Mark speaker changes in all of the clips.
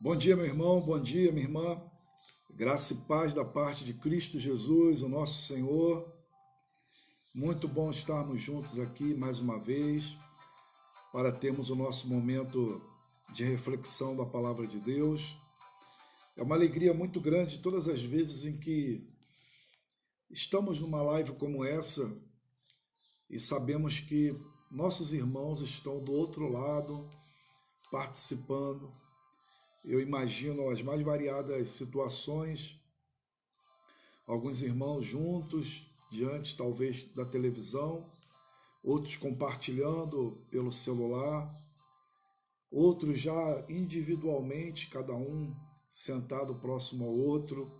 Speaker 1: Bom dia, meu irmão, bom dia, minha irmã. Graça e paz da parte de Cristo Jesus, o nosso Senhor. Muito bom estarmos juntos aqui mais uma vez para termos o nosso momento de reflexão da palavra de Deus. É uma alegria muito grande todas as vezes em que estamos numa live como essa e sabemos que nossos irmãos estão do outro lado participando. Eu imagino as mais variadas situações, alguns irmãos juntos, diante talvez da televisão, outros compartilhando pelo celular, outros já individualmente, cada um sentado próximo ao outro,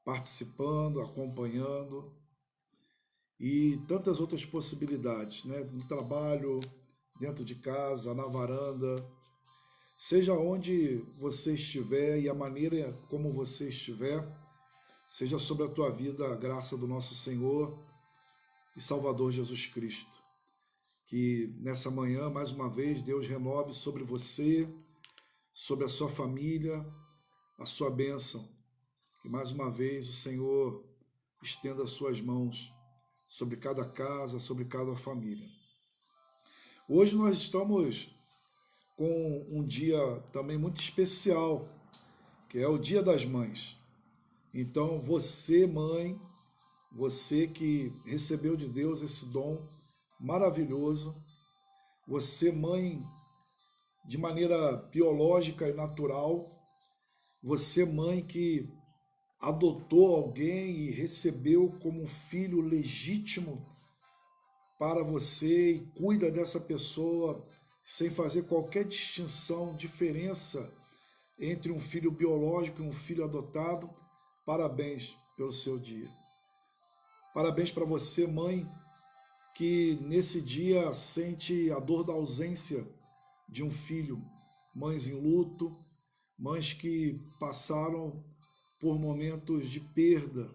Speaker 1: participando, acompanhando, e tantas outras possibilidades, né? No trabalho, dentro de casa, na varanda, seja onde você estiver e a maneira como você estiver, seja sobre a tua vida a graça do nosso Senhor e Salvador Jesus Cristo. Que nessa manhã, mais uma vez, Deus renove sobre você, sobre a sua família, a sua bênção. Que mais uma vez o Senhor estenda as suas mãos sobre cada casa, sobre cada família. Hoje nós estamos com um dia também muito especial, que é o Dia das Mães. Então, você, mãe, você que recebeu de Deus esse dom maravilhoso, você, mãe, de maneira biológica e natural, você, mãe que adotou alguém e recebeu como um filho legítimo para você e cuida dessa pessoa sem fazer qualquer distinção, diferença entre um filho biológico e um filho adotado. Parabéns pelo seu dia. Parabéns para você, mãe, que nesse dia sente a dor da ausência de um filho. Mães em luto, mães que passaram por momentos de perda.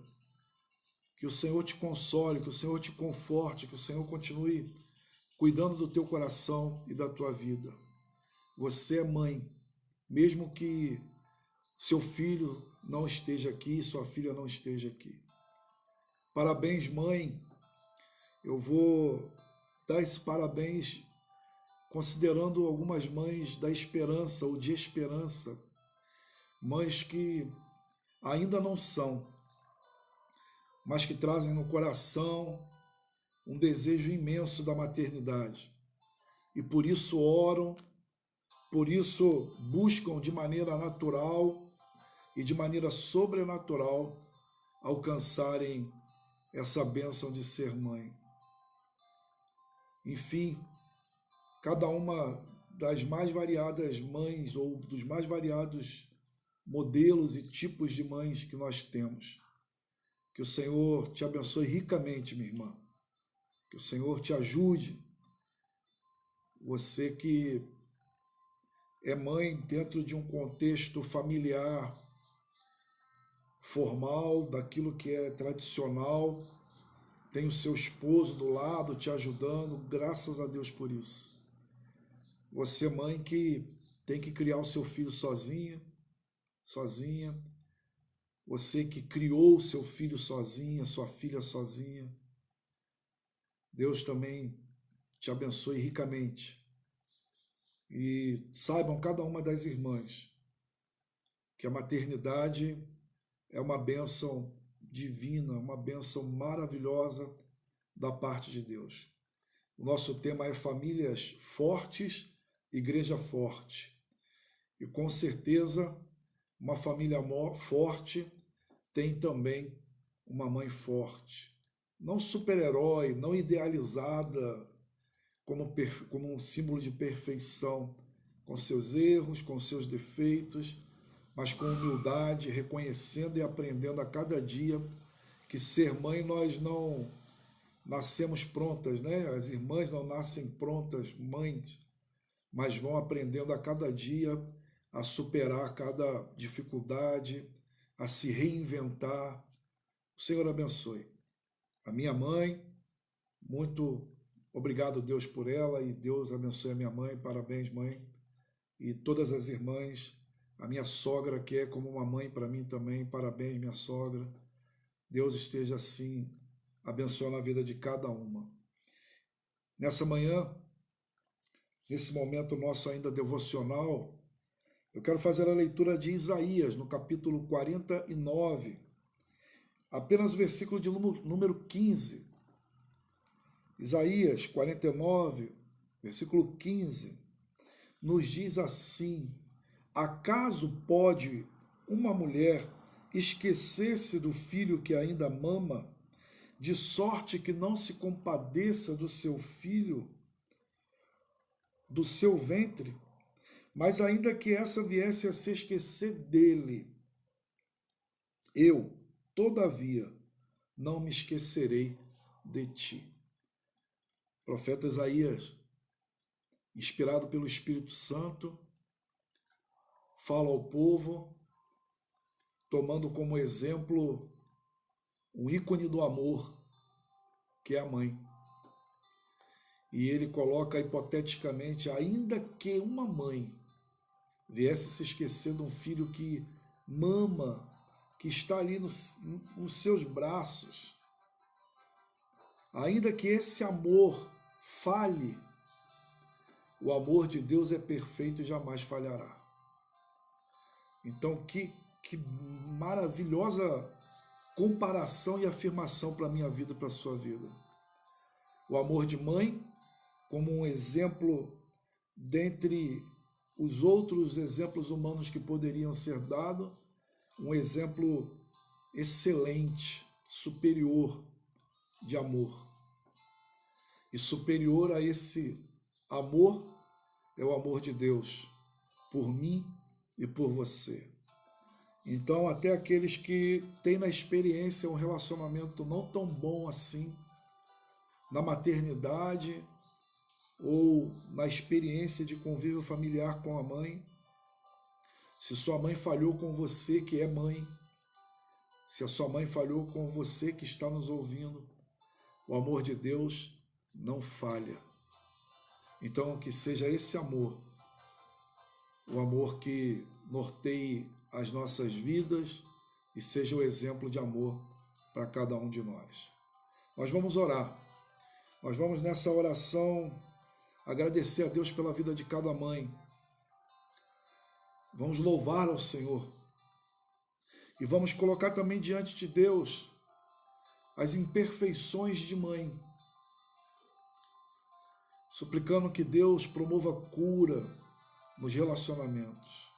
Speaker 1: Que o Senhor te console, que o Senhor te conforte, que o Senhor continue cuidando do teu coração e da tua vida. Você é mãe, mesmo que seu filho não esteja aqui, sua filha não esteja aqui. Parabéns, mãe. Eu vou dar esse parabéns considerando algumas mães da esperança ou de esperança, mães que ainda não são, mas que trazem no coração um desejo imenso da maternidade. E por isso oram, por isso buscam de maneira natural e de maneira sobrenatural alcançarem essa bênção de ser mãe. Enfim, cada uma das mais variadas mães ou dos mais variados modelos e tipos de mães que nós temos. Que o Senhor te abençoe ricamente, minha irmã. Que o Senhor te ajude. Você que é mãe dentro de um contexto familiar, formal, daquilo que é tradicional, tem o seu esposo do lado te ajudando, graças a Deus por isso. Você, mãe, que tem que criar o seu filho sozinha, você que criou o seu filho sozinha, sua filha sozinha, Deus também te abençoe ricamente. E saibam cada uma das irmãs que a maternidade é uma bênção divina, uma bênção maravilhosa da parte de Deus. O nosso tema é famílias fortes, igreja forte. E com certeza, uma família forte tem também uma mãe forte. Não super-herói, não idealizada como um símbolo de perfeição, com seus erros, com seus defeitos, mas com humildade, reconhecendo e aprendendo a cada dia que ser mãe nós não nascemos prontas, né? As irmãs não nascem prontas, mães, mas vão aprendendo a cada dia a superar cada dificuldade, a se reinventar. O Senhor abençoe. A minha mãe, muito obrigado, Deus, por ela, e Deus abençoe a minha mãe. Parabéns, mãe. E todas as irmãs, a minha sogra, que é como uma mãe para mim também. Parabéns, minha sogra. Deus esteja assim abençoando a vida de cada uma. Nessa manhã, nesse momento nosso ainda devocional, eu quero fazer a leitura de Isaías, no capítulo 49, apenas o versículo de número 15. Isaías 49, versículo 15, nos diz assim: acaso pode uma mulher esquecer-se do filho que ainda mama, de sorte que não se compadeça do seu filho, do seu ventre? Mas ainda que essa viesse a se esquecer dele, eu, todavia, não me esquecerei de ti. O profeta Isaías, inspirado pelo Espírito Santo, fala ao povo, tomando como exemplo o ícone do amor, que é a mãe. E ele coloca hipoteticamente, ainda que uma mãe viesse a se esquecer de um filho que mama, que está ali nos seus braços, ainda que esse amor falhe, o amor de Deus é perfeito e jamais falhará. Então, que maravilhosa comparação e afirmação para a minha vida e para a sua vida. O amor de mãe como um exemplo dentre os outros exemplos humanos que poderiam ser dados, um exemplo excelente, superior de amor. E superior a esse amor é o amor de Deus por mim e por você. Então, até aqueles que têm na experiência um relacionamento não tão bom assim, na maternidade ou na experiência de convívio familiar com a mãe, se sua mãe falhou com você que é mãe, se a sua mãe falhou com você que está nos ouvindo, o amor de Deus não falha. Então, que seja esse amor, o amor que norteie as nossas vidas e seja o exemplo de amor para cada um de nós. Nós vamos orar. Nós vamos nessa oração agradecer a Deus pela vida de cada mãe. Vamos louvar ao Senhor. E vamos colocar também diante de Deus as imperfeições de mãe, suplicando que Deus promova cura nos relacionamentos.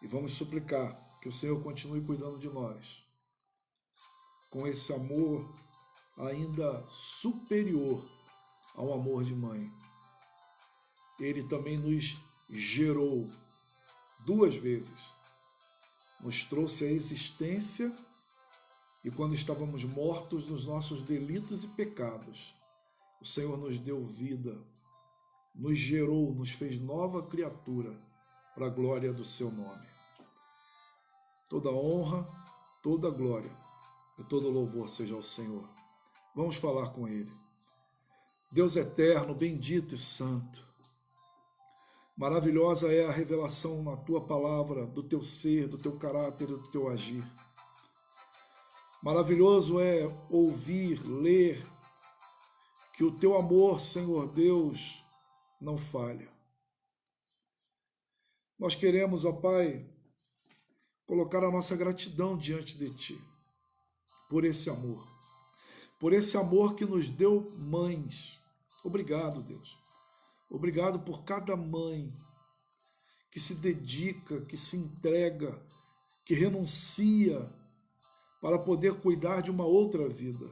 Speaker 1: E vamos suplicar que o Senhor continue cuidando de nós, com esse amor ainda superior ao amor de mãe. Ele também nos gerou 2 vezes, nos trouxe a existência, e quando estávamos mortos nos nossos delitos e pecados, o Senhor nos deu vida, nos gerou, nos fez nova criatura para a glória do seu nome. Toda honra, toda glória e todo louvor seja ao Senhor. Vamos falar com Ele. Deus eterno, bendito e santo, maravilhosa é a revelação na Tua palavra, do Teu ser, do Teu caráter e do Teu agir. Maravilhoso é ouvir, ler, que o Teu amor, Senhor Deus, não falha. Nós queremos, ó Pai, colocar a nossa gratidão diante de Ti, por esse amor que nos deu mães. Obrigado, Deus. Obrigado por cada mãe que se dedica, que se entrega, que renuncia para poder cuidar de uma outra vida.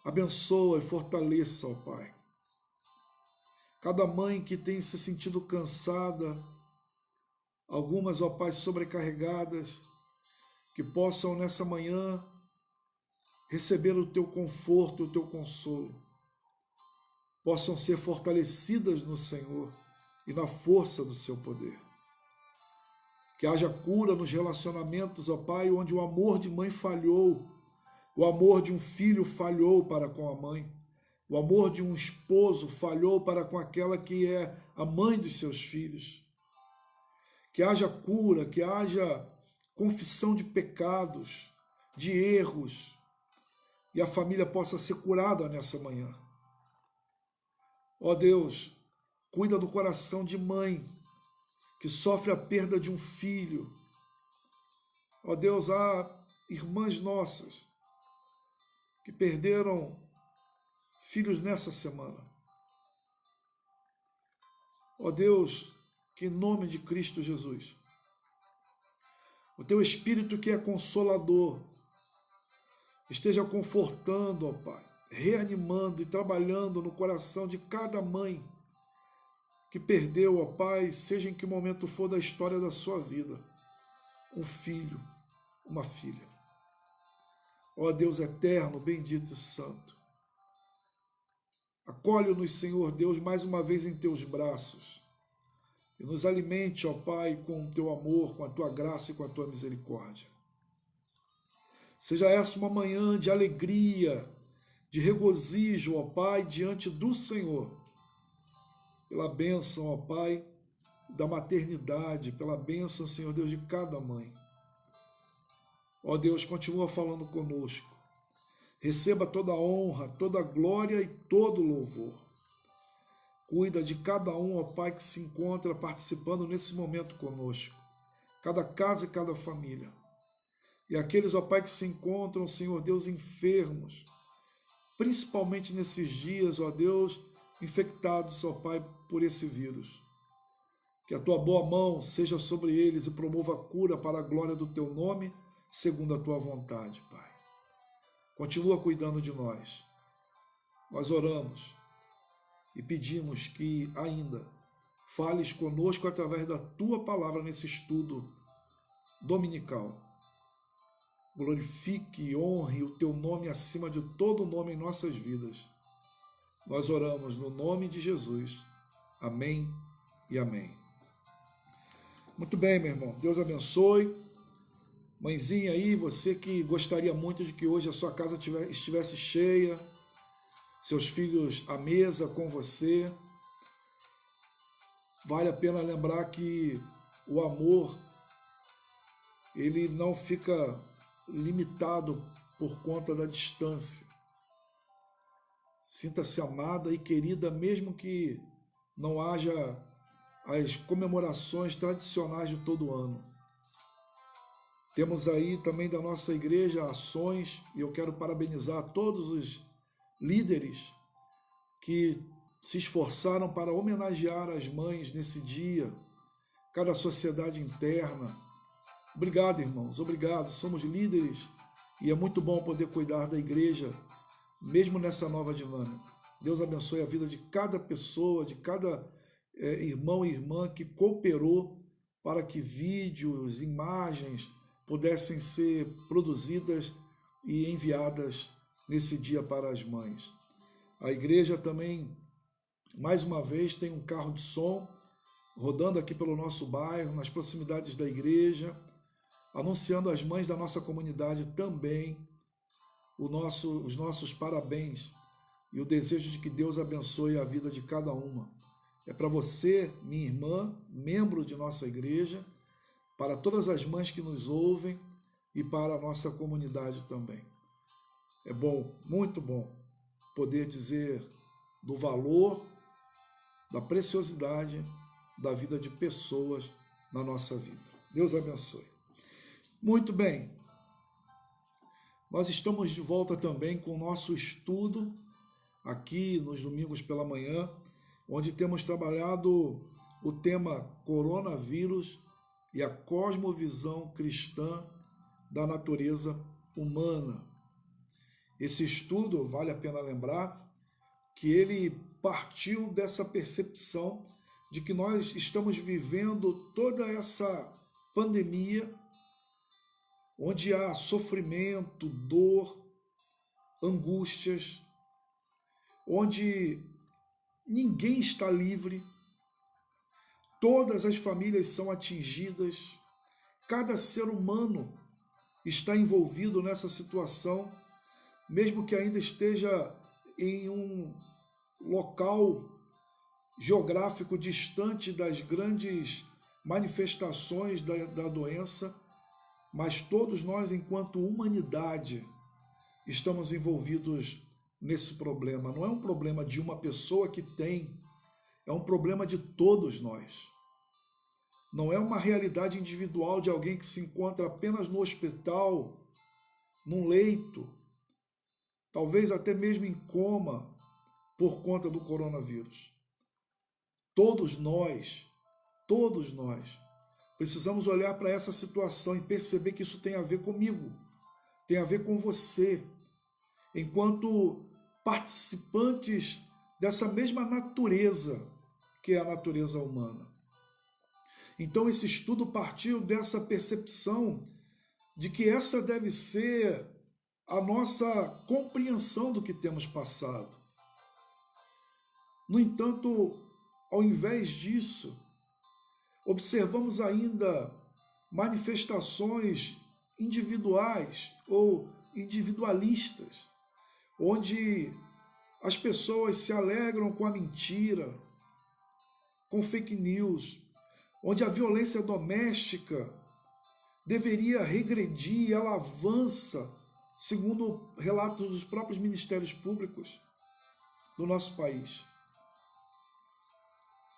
Speaker 1: Abençoa e fortaleça, ó Pai. Cada mãe que tem se sentido cansada, algumas, ó Pai, sobrecarregadas, que possam nessa manhã receber o Teu conforto, o Teu consolo, possam ser fortalecidas no Senhor e na força do Seu poder. Que haja cura nos relacionamentos, ó Pai, onde o amor de mãe falhou, o amor de um filho falhou para com a mãe. O amor de um esposo falhou para com aquela que é a mãe dos seus filhos. Que haja cura, que haja confissão de pecados, de erros, e a família possa ser curada nessa manhã. Ó Deus, cuida do coração de mãe que sofre a perda de um filho. Ó Deus, há irmãs nossas que perderam filhos nessa semana. Ó Deus, que em nome de Cristo Jesus, o teu Espírito que é consolador, esteja confortando, ó Pai, reanimando e trabalhando no coração de cada mãe que perdeu, ó Pai, seja em que momento for da história da sua vida, um filho, uma filha. Ó Deus eterno, bendito e santo, acolhe-nos, Senhor Deus, mais uma vez em teus braços e nos alimente, ó Pai, com o teu amor, com a tua graça e com a tua misericórdia. Seja essa uma manhã de alegria, de regozijo, ó Pai, diante do Senhor, pela bênção, ó Pai, da maternidade, pela bênção, Senhor Deus, de cada mãe. Ó Deus, continua falando conosco. Receba toda a honra, toda a glória e todo o louvor. Cuida de cada um, ó Pai, que se encontra participando nesse momento conosco. Cada casa e cada família. E aqueles, ó Pai, que se encontram, Senhor Deus, enfermos, principalmente nesses dias, ó Deus, infectados, ó Pai, por esse vírus. Que a tua boa mão seja sobre eles e promova a cura para a glória do teu nome, segundo a tua vontade, Pai. Continua cuidando de nós. Nós oramos e pedimos que ainda fales conosco através da tua palavra nesse estudo dominical. Glorifique e honre o teu nome acima de todo nome em nossas vidas. Nós oramos no nome de Jesus. Amém e amém. Muito bem, meu irmão. Deus abençoe. Mãezinha aí, você que gostaria muito de que hoje a sua casa estivesse cheia, seus filhos à mesa com você, vale a pena lembrar que o amor, ele não fica limitado por conta da distância. Sinta-se amada e querida, mesmo que não haja as comemorações tradicionais de todo ano. Temos aí também da nossa igreja ações, e eu quero parabenizar todos os líderes que se esforçaram para homenagear as mães nesse dia, cada sociedade interna. Obrigado, irmãos, obrigado. Somos líderes e é muito bom poder cuidar da igreja, mesmo nessa nova dinâmica. Deus abençoe a vida de cada pessoa, de cada irmão e irmã que cooperou para que vídeos, imagens pudessem ser produzidas e enviadas nesse dia para as mães. A igreja também, mais uma vez, tem um carro de som rodando aqui pelo nosso bairro, nas proximidades da igreja, anunciando às mães da nossa comunidade também os nossos parabéns e o desejo de que Deus abençoe a vida de cada uma. É para você, minha irmã, membro de nossa igreja, para todas as mães que nos ouvem e para a nossa comunidade também. É bom, muito bom, poder dizer do valor, da preciosidade da vida de pessoas na nossa vida. Deus abençoe. Muito bem, nós estamos de volta também com o nosso estudo aqui nos domingos pela manhã, onde temos trabalhado o tema coronavírus e a cosmovisão cristã da natureza humana. Esse estudo, vale a pena lembrar, que ele partiu dessa percepção de que nós estamos vivendo toda essa pandemia, onde há sofrimento, dor, angústias, onde ninguém está livre, todas as famílias são atingidas, cada ser humano está envolvido nessa situação, mesmo que ainda esteja em um local geográfico distante das grandes manifestações da doença, mas todos nós, enquanto humanidade, estamos envolvidos nesse problema. Não é um problema de uma pessoa que tem, é um problema de todos nós. Não é uma realidade individual de alguém que se encontra apenas no hospital, num leito, talvez até mesmo em coma, por conta do coronavírus. Todos nós precisamos olhar para essa situação e perceber que isso tem a ver comigo, tem a ver com você, enquanto participantes dessa mesma natureza que é a natureza humana. Então esse estudo partiu dessa percepção de que essa deve ser a nossa compreensão do que temos passado. No entanto, ao invés disso, observamos ainda manifestações individuais ou individualistas, onde as pessoas se alegram com a mentira, com fake news, onde a violência doméstica deveria regredir e ela avança, segundo relatos dos próprios ministérios públicos do nosso país,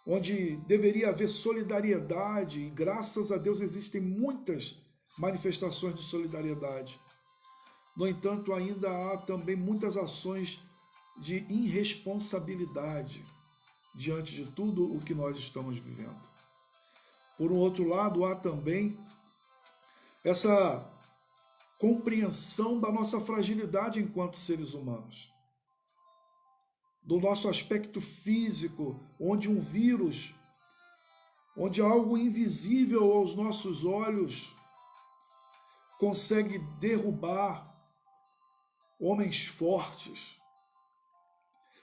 Speaker 1: onde deveria haver solidariedade, e graças a Deus existem muitas manifestações de solidariedade. No entanto, ainda há também muitas ações de irresponsabilidade diante de tudo o que nós estamos vivendo. Por um outro lado, há também essa compreensão da nossa fragilidade enquanto seres humanos, do nosso aspecto físico, onde um vírus, onde algo invisível aos nossos olhos consegue derrubar homens fortes,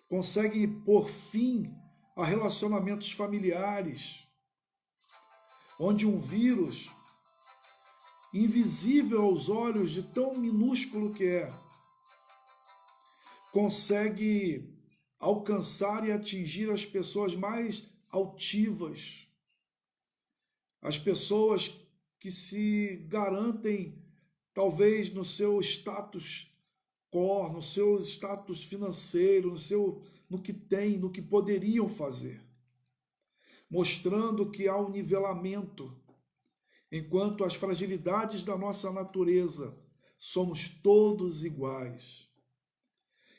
Speaker 1: consegue pôr fim a relacionamentos familiares, onde um vírus invisível aos olhos de tão minúsculo que é, consegue alcançar e atingir as pessoas mais altivas, as pessoas que se garantem talvez no seu status quo, no seu status financeiro, no que tem, no que poderiam fazer, mostrando que há um nivelamento, enquanto as fragilidades da nossa natureza somos todos iguais.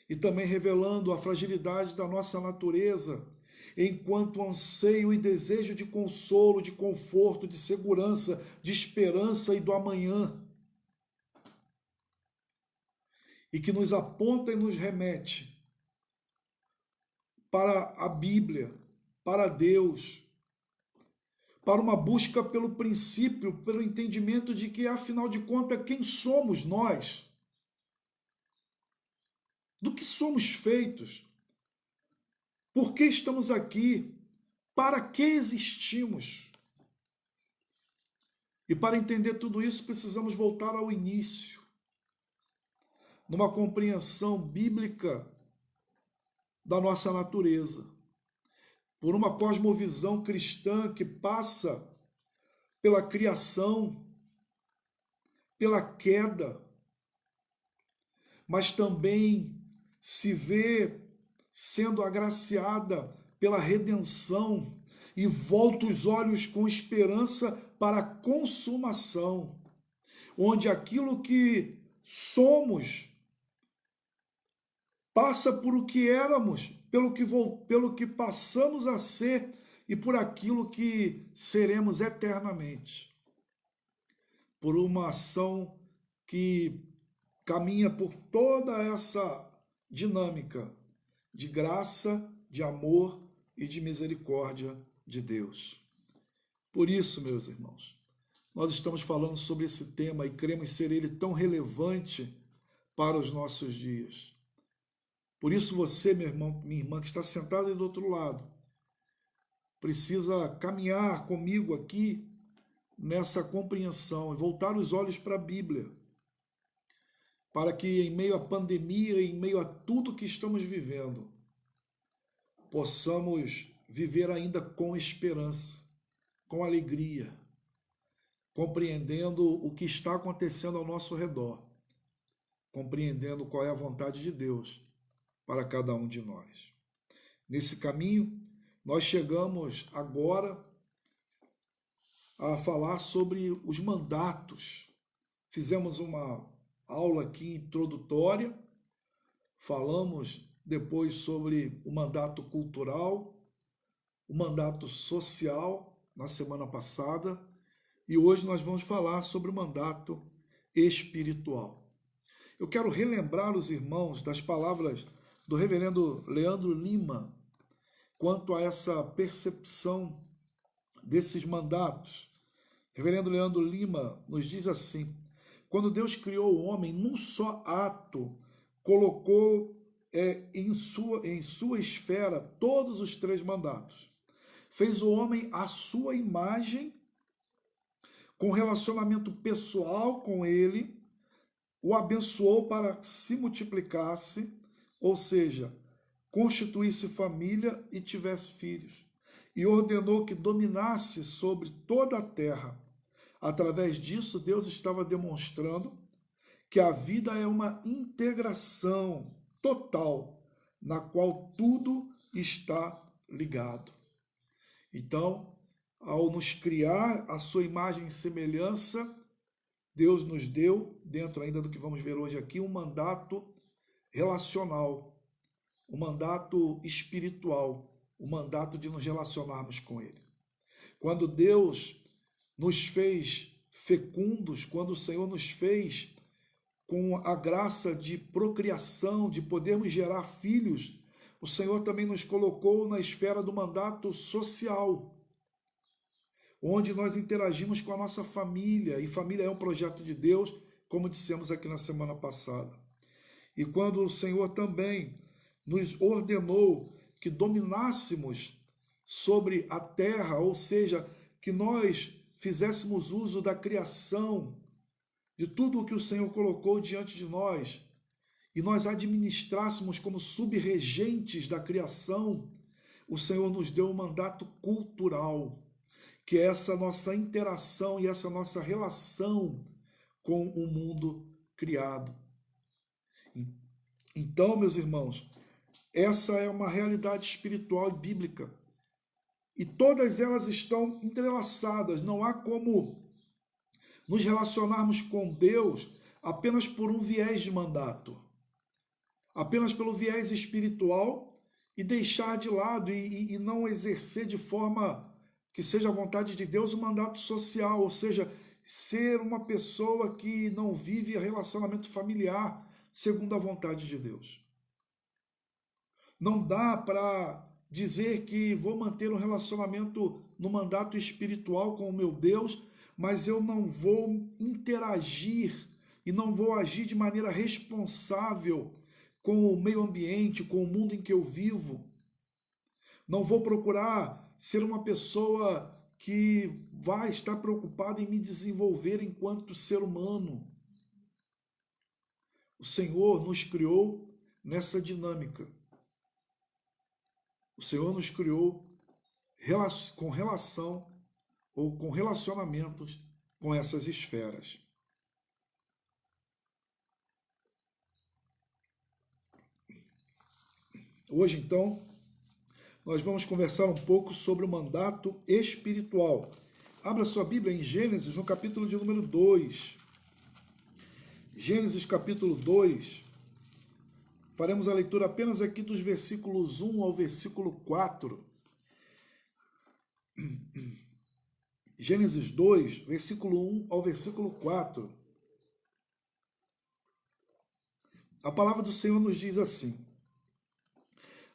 Speaker 1: E também revelando a fragilidade da nossa natureza, enquanto anseio e desejo de consolo, de conforto, de segurança, de esperança e do amanhã. E que nos aponta e nos remete para a Bíblia, para Deus, para uma busca pelo princípio, pelo entendimento de que, afinal de contas, quem somos nós? Do que somos feitos? Por que estamos aqui? Para que existimos? E para entender tudo isso, precisamos voltar ao início, numa compreensão bíblica da nossa natureza, por uma cosmovisão cristã que passa pela criação, pela queda, mas também se vê sendo agraciada pela redenção e volta os olhos com esperança para a consumação, onde aquilo que somos passa por o que éramos, pelo que passamos a ser e por aquilo que seremos eternamente. Por uma ação que caminha por toda essa dinâmica de graça, de amor e de misericórdia de Deus. Por isso, meus irmãos, nós estamos falando sobre esse tema e queremos ser ele tão relevante para os nossos dias. Por isso você, meu irmão, minha irmã, que está sentada aí do outro lado, precisa caminhar comigo aqui nessa compreensão e voltar os olhos para a Bíblia, para que em meio à pandemia, em meio a tudo que estamos vivendo, possamos viver ainda com esperança, com alegria, compreendendo o que está acontecendo ao nosso redor, compreendendo qual é a vontade de Deus para cada um de nós. Nesse caminho, nós chegamos agora a falar sobre os mandatos. Fizemos uma aula aqui introdutória, falamos depois sobre o mandato cultural, o mandato social na semana passada, e hoje nós vamos falar sobre o mandato espiritual. Eu quero relembrar os irmãos das palavras do reverendo Leandro Lima quanto a essa percepção desses mandatos. O reverendo Leandro Lima nos diz assim: quando Deus criou o homem, num só ato, colocou em sua esfera todos os 3 mandatos. Fez o homem à sua imagem, com relacionamento pessoal com ele, o abençoou para que se multiplicasse, ou seja, constituísse família e tivesse filhos, e ordenou que dominasse sobre toda a terra. Através disso, Deus estava demonstrando que a vida é uma integração total, na qual tudo está ligado. Então, ao nos criar a sua imagem e semelhança, Deus nos deu, dentro ainda do que vamos ver hoje aqui, um mandato relacional, um mandato espiritual, um mandato de nos relacionarmos com Ele. Quando Deus nos fez fecundos, quando o Senhor nos fez com a graça de procriação, de podermos gerar filhos, o Senhor também nos colocou na esfera do mandato social, onde nós interagimos com a nossa família, e família é um projeto de Deus, como dissemos aqui na semana passada. E quando o Senhor também nos ordenou que dominássemos sobre a terra, ou seja, que nós fizéssemos uso da criação, de tudo o que o Senhor colocou diante de nós, e nós administrássemos como subregentes da criação, o Senhor nos deu um mandato cultural, que é essa nossa interação e essa nossa relação com o mundo criado. Então, meus irmãos, essa é uma realidade espiritual e bíblica. E todas elas estão entrelaçadas. Não há como nos relacionarmos com Deus apenas por um viés de mandato, apenas pelo viés espiritual, e deixar de lado e não exercer de forma que seja a vontade de Deus o mandato social, ou seja, ser uma pessoa que não vive relacionamento familiar segundo a vontade de Deus. Não dá para dizer que vou manter um relacionamento no mandato espiritual com o meu Deus, mas eu não vou interagir e não vou agir de maneira responsável com o meio ambiente, com o mundo em que eu vivo. Não vou procurar ser uma pessoa que vai estar preocupada em me desenvolver enquanto ser humano. O Senhor nos criou nessa dinâmica. O Senhor nos criou com relação ou com relacionamentos com essas esferas. Hoje, então, nós vamos conversar um pouco sobre o mandato espiritual. Abra sua Bíblia em Gênesis, no capítulo de número 2. Gênesis, capítulo 2. Faremos a leitura apenas aqui dos versículos 1 ao versículo 4. Gênesis 2, versículo 1 ao versículo 4. A palavra do Senhor nos diz assim: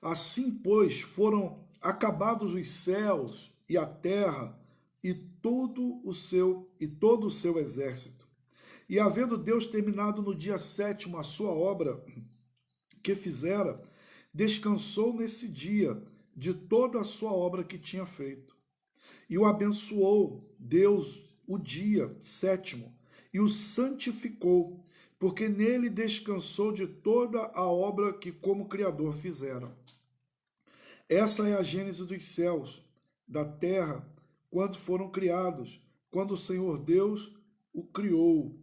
Speaker 1: assim, pois, foram acabados os céus e a terra e todo o seu exército. E havendo Deus terminado no dia 7º a sua obra que fizera, descansou nesse dia de toda a sua obra que tinha feito. E o abençoou Deus o dia 7º e o santificou, porque nele descansou de toda a obra que como Criador fizera. Essa é a gênese dos céus, da terra, quando foram criados, quando o Senhor Deus o criou.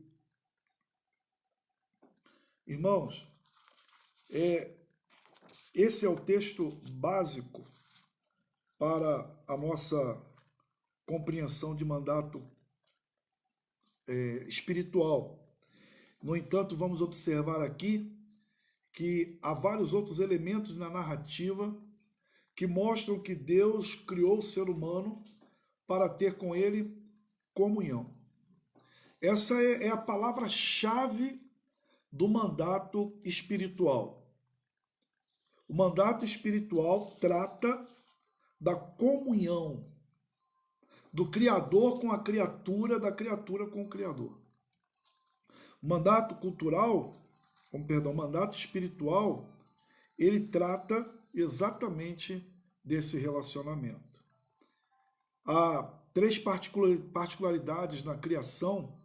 Speaker 1: Irmãos, esse é o texto básico para a nossa compreensão de mandato espiritual. No entanto, vamos observar aqui que há vários outros elementos na narrativa que mostram que Deus criou o ser humano para ter com ele comunhão. Essa é a palavra-chave do mandato espiritual. O mandato espiritual trata da comunhão do Criador com a criatura, da criatura com o Criador. O mandato o mandato espiritual, ele trata exatamente desse relacionamento. Há 3 particularidades na criação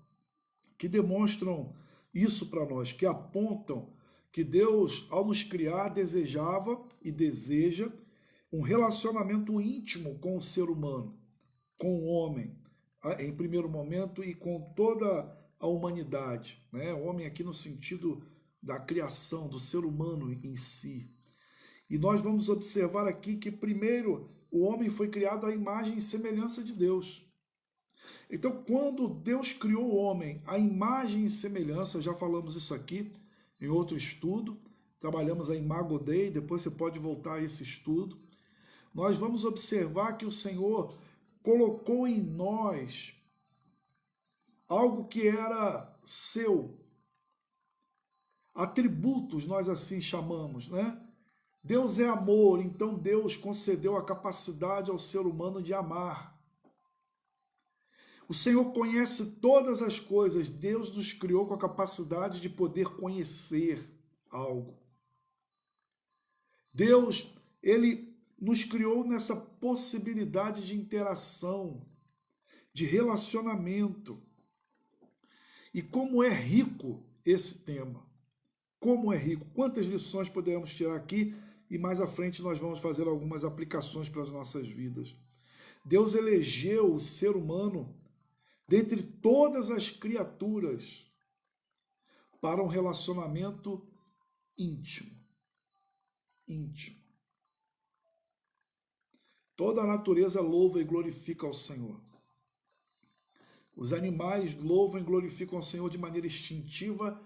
Speaker 1: que demonstram isso para nós, que apontam que Deus, ao nos criar, desejava e deseja um relacionamento íntimo com o ser humano, com o homem, em primeiro momento, e com toda a humanidade, né? O homem aqui no sentido da criação, do ser humano em si. E nós vamos observar aqui que, primeiro, o homem foi criado à imagem e semelhança de Deus. Então, quando Deus criou o homem à imagem e semelhança, já falamos isso aqui em outro estudo, trabalhamos a Imago Dei, depois você pode voltar a esse estudo, nós vamos observar que o Senhor colocou em nós algo que era seu. Atributos, nós assim chamamos, né? Deus é amor, então Deus concedeu a capacidade ao ser humano de amar. O Senhor conhece todas as coisas, Deus nos criou com a capacidade de poder conhecer algo. Deus, ele nos criou nessa possibilidade de interação, de relacionamento. E como é rico esse tema. Como é rico. Quantas lições podemos tirar aqui e mais à frente nós vamos fazer algumas aplicações para as nossas vidas. Deus elegeu o ser humano dentre todas as criaturas para um relacionamento íntimo. Íntimo. Toda a natureza louva e glorifica ao Senhor. Os animais louvam e glorificam ao Senhor de maneira instintiva,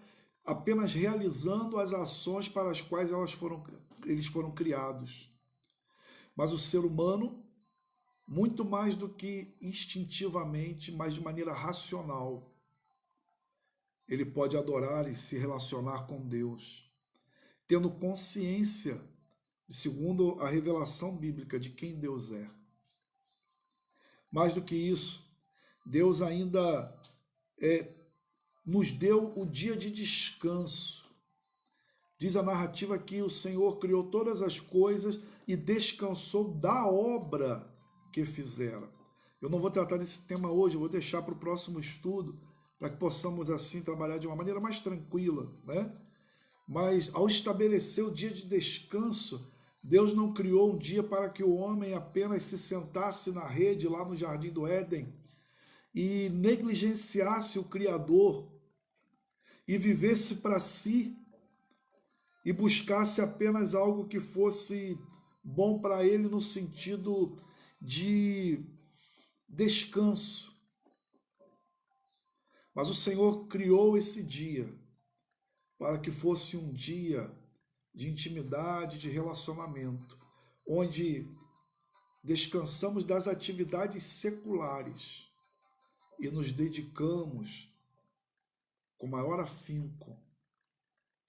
Speaker 1: apenas realizando as ações para as quais eles foram criados. Mas o ser humano, muito mais do que instintivamente, mas de maneira racional, ele pode adorar e se relacionar com Deus, tendo consciência, segundo a revelação bíblica, de quem Deus é. Mais do que isso, Deus ainda nos deu o dia de descanso. Diz a narrativa que o Senhor criou todas as coisas e descansou da obra que fizera. Eu não vou tratar desse tema hoje, eu vou deixar para o próximo estudo, para que possamos assim trabalhar de uma maneira mais tranquila, né? Mas ao estabelecer o dia de descanso, Deus não criou um dia para que o homem apenas se sentasse na rede lá no Jardim do Éden e negligenciasse o Criador e vivesse para si e buscasse apenas algo que fosse bom para ele no sentido de descanso. Mas o Senhor criou esse dia para que fosse um dia de intimidade, de relacionamento, onde descansamos das atividades seculares e nos dedicamos com maior afinco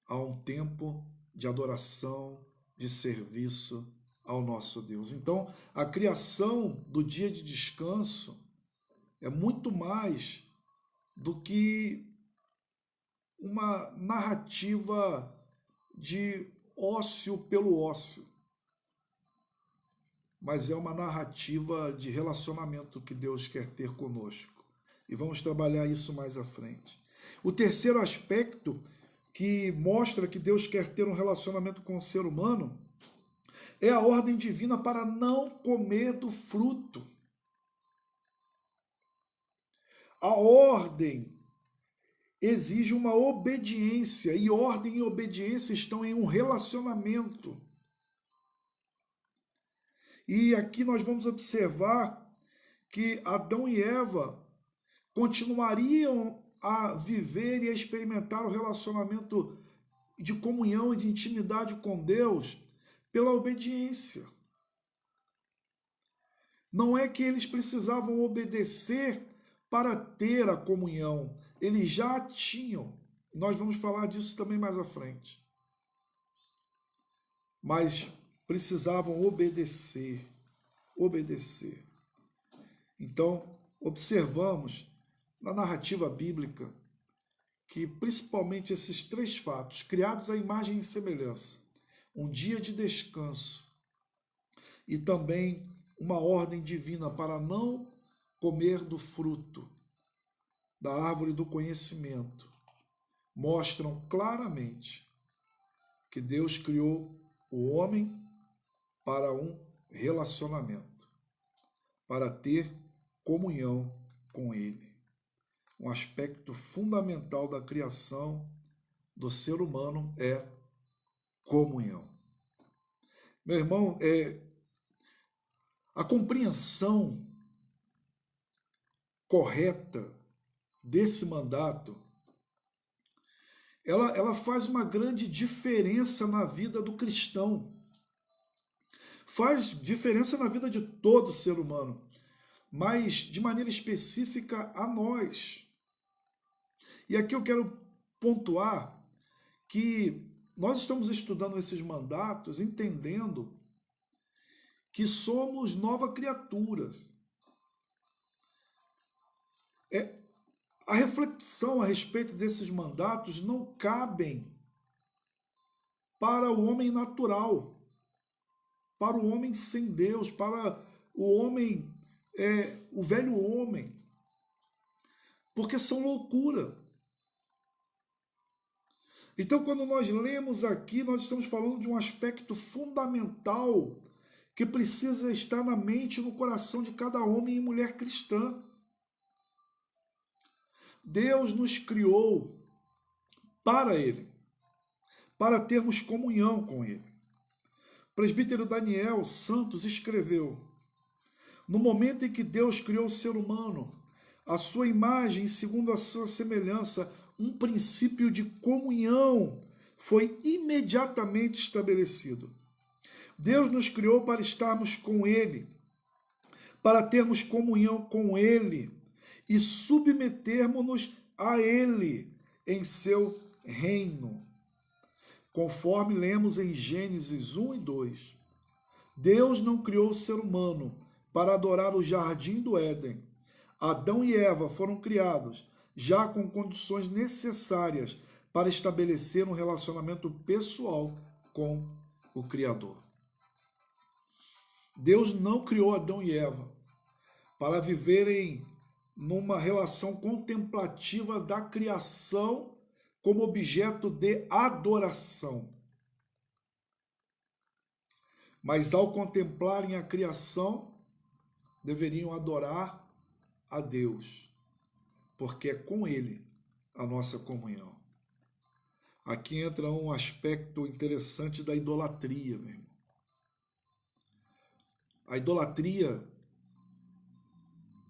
Speaker 1: a um tempo de adoração, de serviço ao nosso Deus. Então, a criação do dia de descanso é muito mais do que uma narrativa de ócio pelo ócio, mas é uma narrativa de relacionamento que Deus quer ter conosco. E vamos trabalhar isso mais à frente. O terceiro aspecto que mostra que Deus quer ter um relacionamento com o ser humano é a ordem divina para não comer do fruto. A ordem exige uma obediência, e ordem e obediência estão em um relacionamento. E aqui nós vamos observar que Adão e Eva continuariam a viver e a experimentar o relacionamento de comunhão e de intimidade com Deus pela obediência. Não é que eles precisavam obedecer para ter a comunhão, eles já tinham. Nós vamos falar disso também mais à frente. Mas precisavam obedecer. Então, observamos na narrativa bíblica que principalmente esses três fatos, criados à imagem e semelhança, um dia de descanso e também uma ordem divina para não comer do fruto da árvore do conhecimento, mostram claramente que Deus criou o homem para um relacionamento, para ter comunhão com Ele. Um aspecto fundamental da criação do ser humano é comunhão. Meu irmão, a compreensão correta desse mandato, ela faz uma grande diferença na vida do cristão. Faz diferença na vida de todo ser humano, mas de maneira específica a nós. E aqui eu quero pontuar que nós estamos estudando esses mandatos entendendo que somos nova criatura. A reflexão a respeito desses mandatos não cabem para o homem natural, para o homem sem Deus, para o homem, o velho homem, porque são loucura. Então, quando nós lemos aqui, nós estamos falando de um aspecto fundamental que precisa estar na mente e no coração de cada homem e mulher cristã. Deus nos criou para Ele, para termos comunhão com Ele. O presbítero Daniel Santos escreveu: no momento em que Deus criou o ser humano, a sua imagem, segundo a sua semelhança, um princípio de comunhão foi imediatamente estabelecido. Deus nos criou para estarmos com Ele, para termos comunhão com Ele e submetermos-nos a Ele em seu reino. Conforme lemos em Gênesis 1 e 2, Deus não criou o ser humano para adorar o jardim do Éden. Adão e Eva foram criados já com condições necessárias para estabelecer um relacionamento pessoal com o Criador. Deus não criou Adão e Eva para viverem numa relação contemplativa da criação como objeto de adoração. Mas ao contemplarem a criação, deveriam adorar a Deus, porque é com Ele a nossa comunhão. Aqui entra um aspecto interessante da idolatria, meu irmão. A idolatria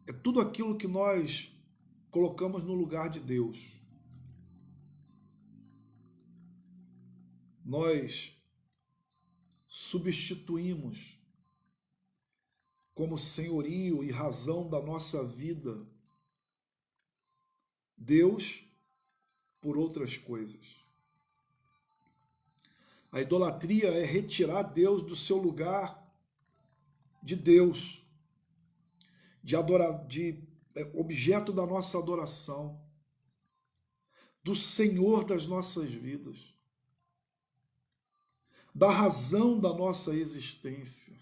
Speaker 1: é tudo aquilo que nós colocamos no lugar de Deus. Nós substituímos como senhorio e razão da nossa vida Deus por outras coisas. A idolatria é retirar Deus do seu lugar de Deus, de objeto da nossa adoração, do Senhor das nossas vidas, da razão da nossa existência.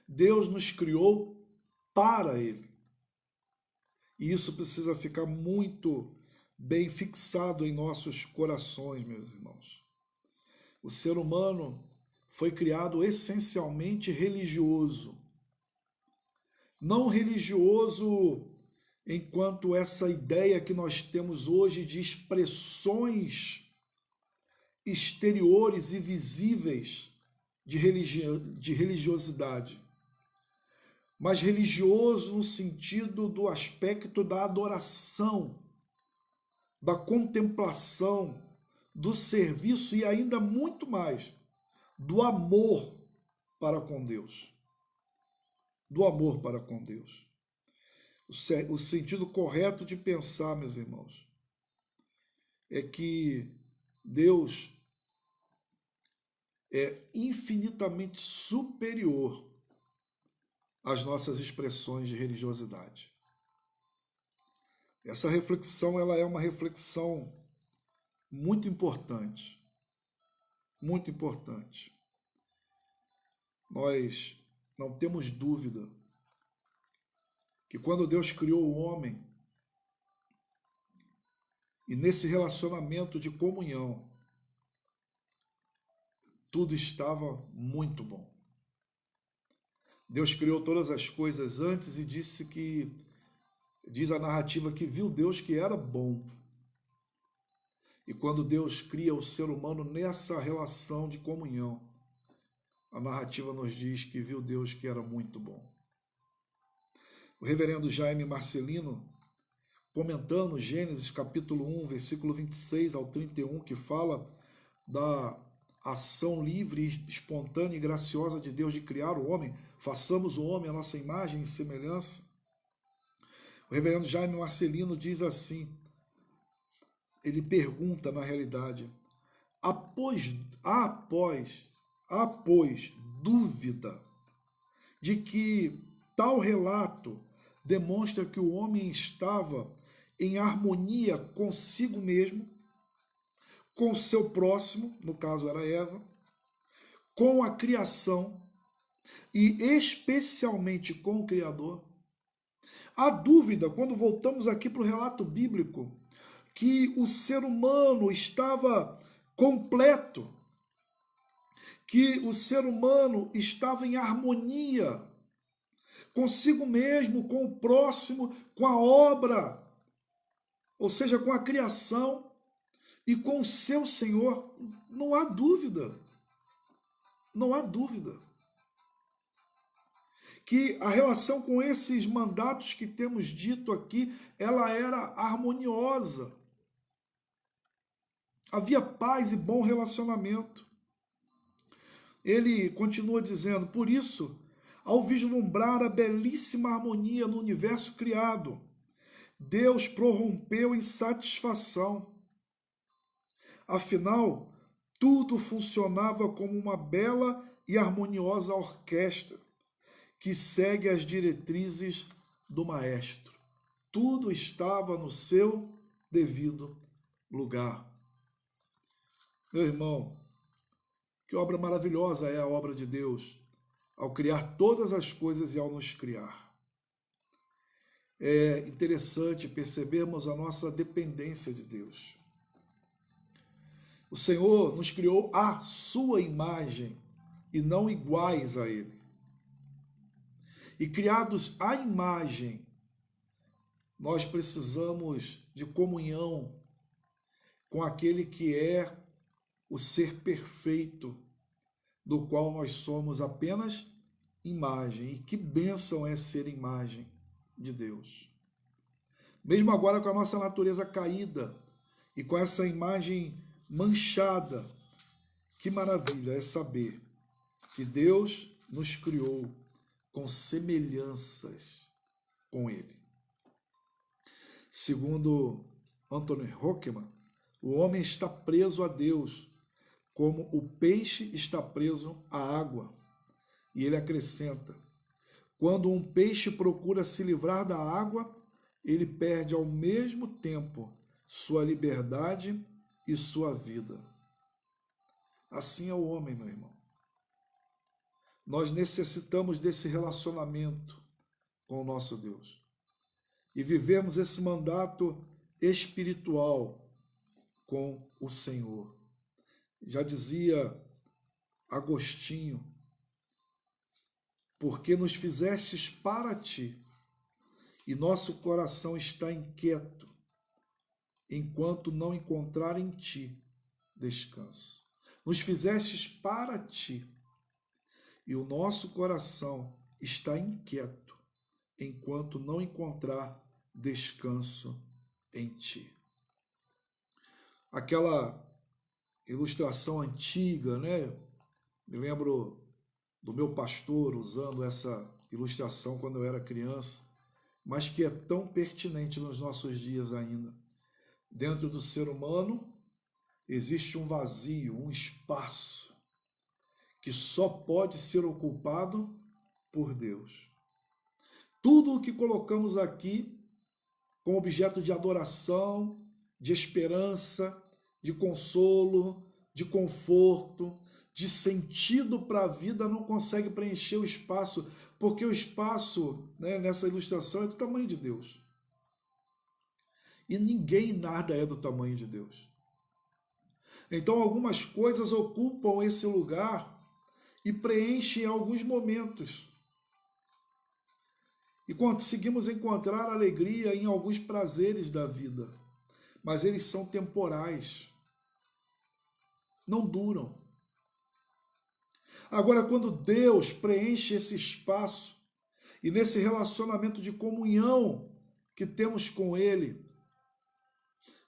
Speaker 1: Deus nos criou para Ele. E isso precisa ficar muito bem fixado em nossos corações, meus irmãos. O ser humano foi criado essencialmente religioso. Não religioso enquanto essa ideia que nós temos hoje de expressões exteriores e visíveis de religiosidade, mas religioso no sentido do aspecto da adoração, da contemplação, do serviço e ainda muito mais, do amor para com Deus. Do amor para com Deus. O sentido correto de pensar, meus irmãos, é que Deus é infinitamente superior às nossas expressões de religiosidade. Essa reflexão, ela é uma reflexão muito importante. Muito importante. Nós não temos dúvida que quando Deus criou o homem, e nesse relacionamento de comunhão, tudo estava muito bom. Deus criou todas as coisas antes e diz a narrativa que viu Deus que era bom. E quando Deus cria o ser humano nessa relação de comunhão, a narrativa nos diz que viu Deus que era muito bom. O reverendo Jaime Marcelino, comentando Gênesis capítulo 1, versículo 26 ao 31, que fala da ação livre, espontânea e graciosa de Deus de criar o homem, façamos o homem à nossa imagem e semelhança. O reverendo Jaime Marcelino diz assim, ele pergunta na realidade, há pois dúvida de que tal relato demonstra que o homem estava em harmonia consigo mesmo, com o seu próximo, no caso era Eva, com a criação e especialmente com o Criador? Há dúvida, quando voltamos aqui para o relato bíblico, que o ser humano estava completo, que o ser humano estava em harmonia consigo mesmo, com o próximo, com a obra, ou seja, com a criação e com o seu Senhor. Não há dúvida. Não há dúvida que a relação com esses mandatos que temos dito aqui, ela era harmoniosa. Havia paz e bom relacionamento. Ele continua dizendo, por isso, ao vislumbrar a belíssima harmonia no universo criado, Deus prorrompeu em satisfação. Afinal, tudo funcionava como uma bela e harmoniosa orquestra que segue as diretrizes do maestro. Tudo estava no seu devido lugar. Meu irmão, que obra maravilhosa é a obra de Deus ao criar todas as coisas e ao nos criar. É interessante percebermos a nossa dependência de Deus. O Senhor nos criou à sua imagem e não iguais a Ele. E criados à imagem, nós precisamos de comunhão com aquele que é o ser perfeito, do qual nós somos apenas imagem. E que bênção é ser imagem de Deus. Mesmo agora com a nossa natureza caída e com essa imagem manchada, que maravilha é saber que Deus nos criou com semelhanças com Ele. Segundo Anthony Hockman, o homem está preso a Deus, como o peixe está preso à água. E ele acrescenta, quando um peixe procura se livrar da água, ele perde ao mesmo tempo sua liberdade e sua vida. Assim é o homem, meu irmão. Nós necessitamos desse relacionamento com o nosso Deus. e vivermos esse mandato espiritual com o Senhor. Já dizia Agostinho, porque nos fizestes para ti, e nosso coração está inquieto, enquanto não encontrar em ti descanso. Nos fizestes para ti, e o nosso coração está inquieto, enquanto não encontrar descanso em ti. Aquela ilustração antiga, né? Me lembro do meu pastor usando essa ilustração quando eu era criança, mas que é tão pertinente nos nossos dias ainda. Dentro do ser humano existe um vazio, um espaço que só pode ser ocupado por Deus. Tudo o que colocamos aqui como objeto de adoração, de esperança, de consolo, de conforto, de sentido para a vida não consegue preencher o espaço, porque o espaço, né, nessa ilustração é do tamanho de Deus. E ninguém nada é do tamanho de Deus. Então algumas coisas ocupam esse lugar e preenchem em alguns momentos. E conseguimos encontrar alegria em alguns prazeres da vida, mas eles são temporais, não duram. Agora, quando Deus preenche esse espaço, e nesse relacionamento de comunhão que temos com Ele,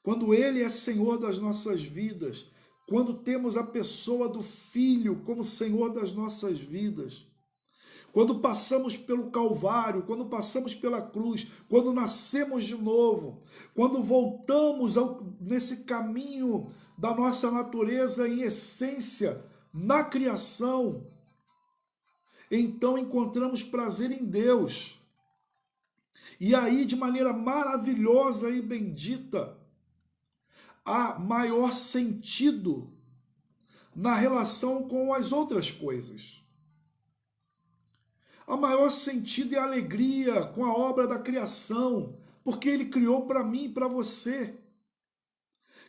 Speaker 1: quando Ele é Senhor das nossas vidas, quando temos a pessoa do Filho como Senhor das nossas vidas, quando passamos pelo Calvário, quando passamos pela cruz, quando nascemos de novo, quando voltamos nesse caminho da nossa natureza em essência, na criação, então encontramos prazer em Deus. E aí, de maneira maravilhosa e bendita, há maior sentido na relação com as outras coisas. Há maior sentido e alegria com a obra da criação, porque Ele criou para mim e para você.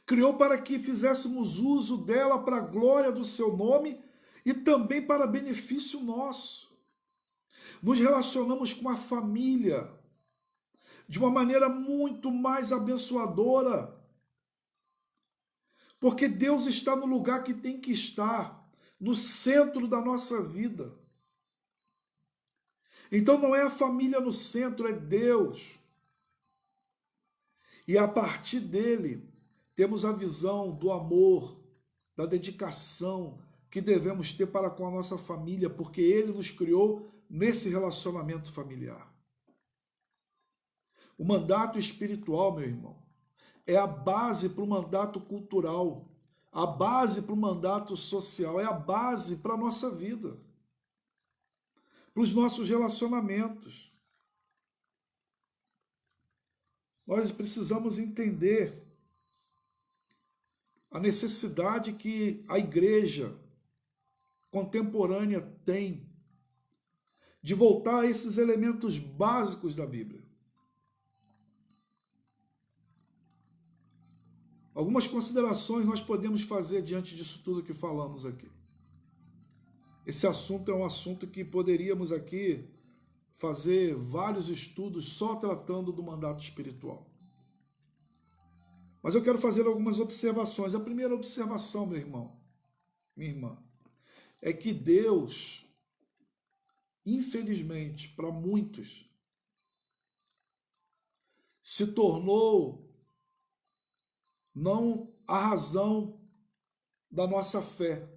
Speaker 1: Criou para que fizéssemos uso dela para a glória do seu nome e também para benefício nosso. Nos relacionamos com a família de uma maneira muito mais abençoadora, porque Deus está no lugar que tem que estar, no centro da nossa vida. Então não é a família no centro, é Deus. E a partir dele, temos a visão do amor, da dedicação que devemos ter para com a nossa família, porque Ele nos criou nesse relacionamento familiar. O mandato espiritual, meu irmão, é a base para o mandato cultural, a base para o mandato social, é a base para a nossa vida, para os nossos relacionamentos. Nós precisamos entender a necessidade que a igreja contemporânea tem de voltar a esses elementos básicos da Bíblia. Algumas considerações nós podemos fazer diante disso tudo que falamos aqui. Esse assunto é um assunto que poderíamos aqui fazer vários estudos só tratando do mandato espiritual. Mas eu quero fazer algumas observações. A primeira observação, meu irmão, minha irmã, é que Deus, infelizmente, para muitos, se tornou não a razão da nossa fé,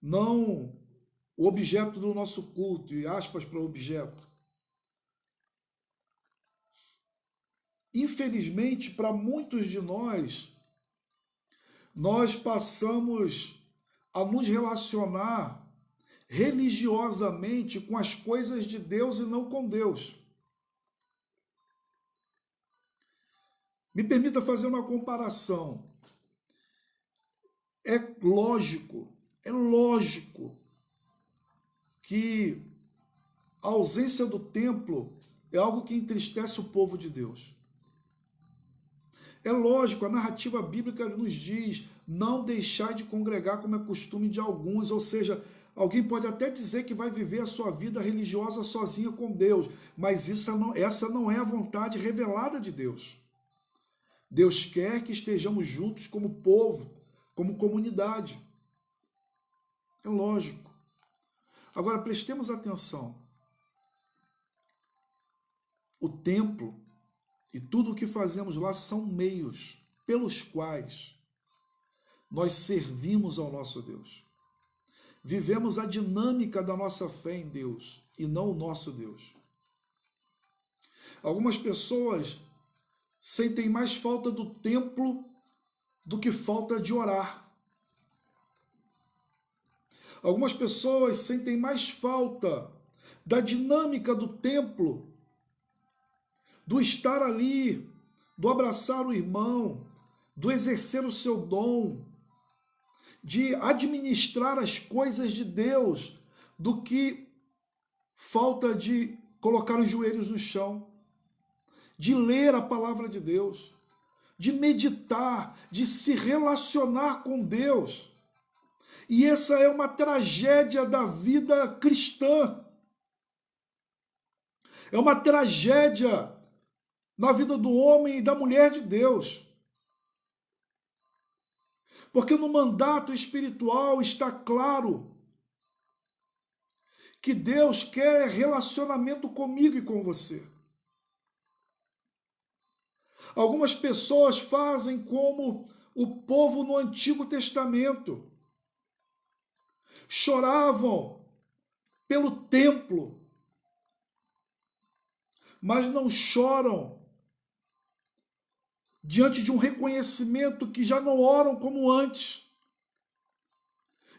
Speaker 1: não o objeto do nosso culto, e aspas para objeto. Infelizmente, para muitos de nós passamos a nos relacionar religiosamente com as coisas de Deus e não com Deus. Me permita fazer uma comparação. É lógico que a ausência do templo é algo que entristece o povo de Deus. É lógico, a narrativa bíblica nos diz, não deixar de congregar como é costume de alguns, ou seja, alguém pode até dizer que vai viver a sua vida religiosa sozinha com Deus, mas essa não é a vontade revelada de Deus. Deus quer que estejamos juntos como povo, como comunidade. É lógico. Agora, prestemos atenção. O templo e tudo o que fazemos lá são meios pelos quais nós servimos ao nosso Deus. Vivemos a dinâmica da nossa fé em Deus e não o nosso Deus. Algumas pessoas sentem mais falta do templo do que falta de orar. Algumas pessoas sentem mais falta da dinâmica do templo, do estar ali, do abraçar o irmão, do exercer o seu dom, de administrar as coisas de Deus, do que falta de colocar os joelhos no chão, de ler a palavra de Deus, de meditar, de se relacionar com Deus. E essa é uma tragédia da vida cristã. É uma tragédia na vida do homem e da mulher de Deus. Porque no mandato espiritual está claro que Deus quer relacionamento comigo e com você. Algumas pessoas fazem como o povo no Antigo Testamento. Choravam pelo templo, mas não choram diante de um reconhecimento que já não oram como antes,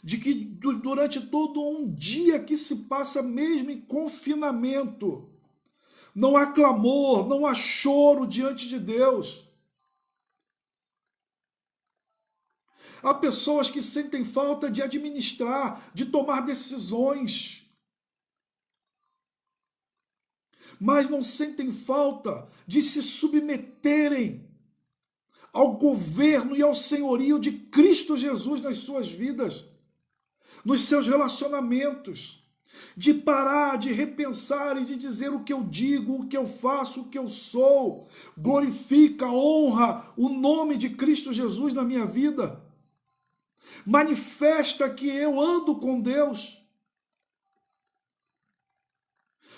Speaker 1: de que durante todo um dia que se passa mesmo em confinamento, não há clamor, não há choro diante de Deus. Há pessoas que sentem falta de administrar, de tomar decisões, mas não sentem falta de se submeterem ao governo e ao senhorio de Cristo Jesus nas suas vidas, nos seus relacionamentos, de parar, de repensar e de dizer o que eu digo, o que eu faço, o que eu sou, glorifica, honra o nome de Cristo Jesus na minha vida, manifesta que eu ando com Deus.